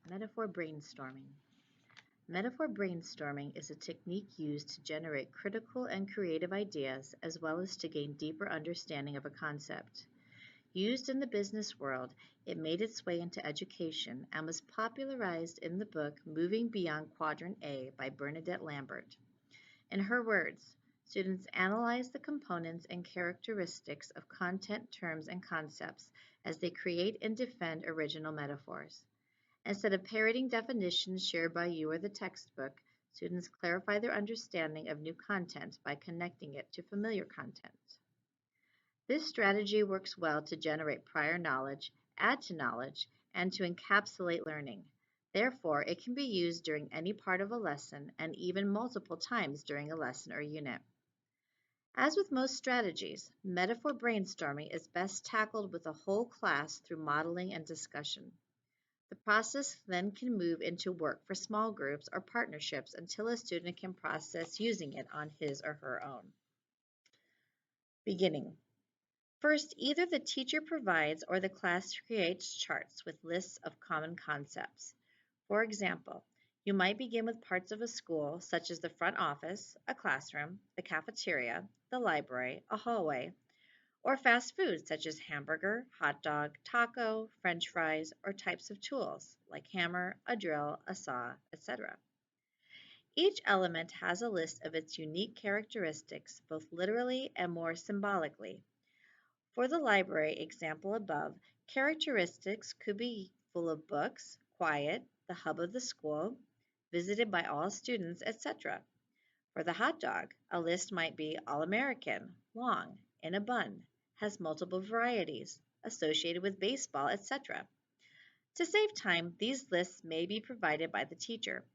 Metaphor brainstorming. Metaphor brainstorming is a technique used to generate critical and creative ideas as well as to gain deeper understanding of a concept. Used in the business world, it made its way into education and was popularized in the book Moving Beyond Quadrant A by Bernadette Lambert. In her words, students analyze the components and characteristics of content, terms, and concepts as they create and defend original metaphors. Instead of parroting definitions shared by you or the textbook, students clarify their understanding of new content by connecting it to familiar content. This strategy works well to generate prior knowledge, add to knowledge, and to encapsulate learning. Therefore, it can be used during any part of a lesson and even multiple times during a lesson or unit. As with most strategies, metaphor brainstorming is best tackled with a whole class through modeling and discussion. The process then can move into work for small groups or partnerships until a student can process using it on his or her own. Beginning. First, either the teacher provides or the class creates charts with lists of common concepts. For example, you might begin with parts of a school, such as the front office, a classroom, the cafeteria, the library, a hallway, or fast food, such as hamburger, hot dog, taco, french fries, or types of tools, like hammer, a drill, a saw, etc. Each element has a list of its unique characteristics, both literally and more symbolically. For the library example above, characteristics could be full of books, quiet, the hub of the school, visited by all students, etc. For the hot dog, a list might be all-American, long, in a bun, has multiple varieties, associated with baseball, etc. To save time, these lists may be provided by the teacher,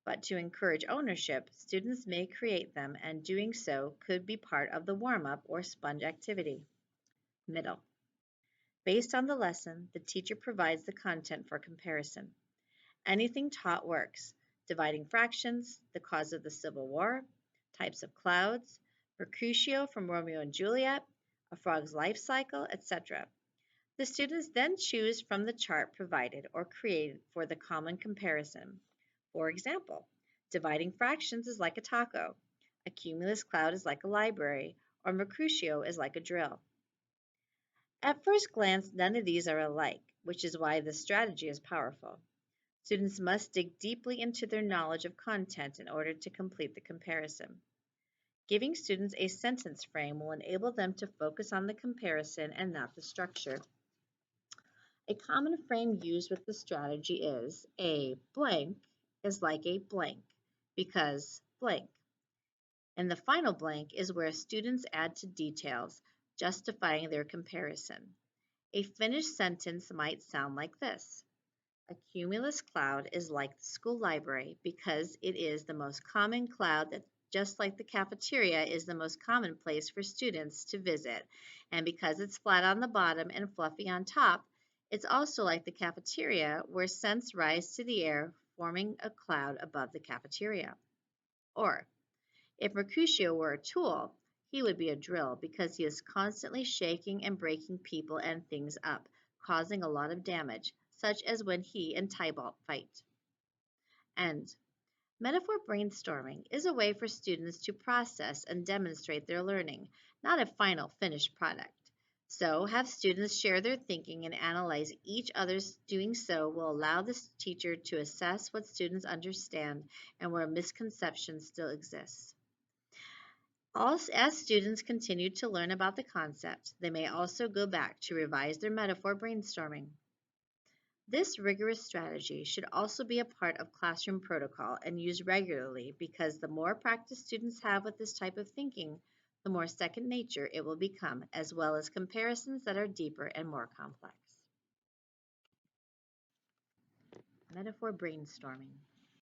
but to encourage ownership, students may create them, and doing so could be part of the warm-up or sponge activity. Middle. Based on the lesson, the teacher provides the content for comparison. Anything taught works: dividing fractions, the cause of the Civil War, types of clouds, Mercutio from Romeo and Juliet, a frog's life cycle, etc. The students then choose from the chart provided or created for the common comparison. For example, dividing fractions is like a taco, a cumulus cloud is like a library, or Mercutio is like a drill. At first glance, none of these are alike, which is why this strategy is powerful. Students must dig deeply into their knowledge of content in order to complete the comparison. Giving students a sentence frame will enable them to focus on the comparison and not the structure. A common frame used with the strategy is a blank is like a blank because blank. And the final blank is where students add to details, justifying their comparison. A finished sentence might sound like this. A cumulus cloud is like the school library because it is the most common cloud that, just like the cafeteria, is the most common place for students to visit. And because it's flat on the bottom and fluffy on top, it's also like the cafeteria where scents rise to the air, forming a cloud above the cafeteria. Or, if Mercutio were a tool, he would be a drill because he is constantly shaking and breaking people and things up, causing a lot of damage, such as when he and Tybalt fight. And metaphor brainstorming is a way for students to process and demonstrate their learning, not a final finished product. So, have students share their thinking and analyze each other's. Doing so will allow the teacher to assess what students understand and where misconceptions still exist. As students continue to learn about the concept, they may also go back to revise their metaphor brainstorming. This rigorous strategy should also be a part of classroom protocol and used regularly because the more practice students have with this type of thinking, the more second nature it will become, as well as comparisons that are deeper and more complex. Metaphor brainstorming.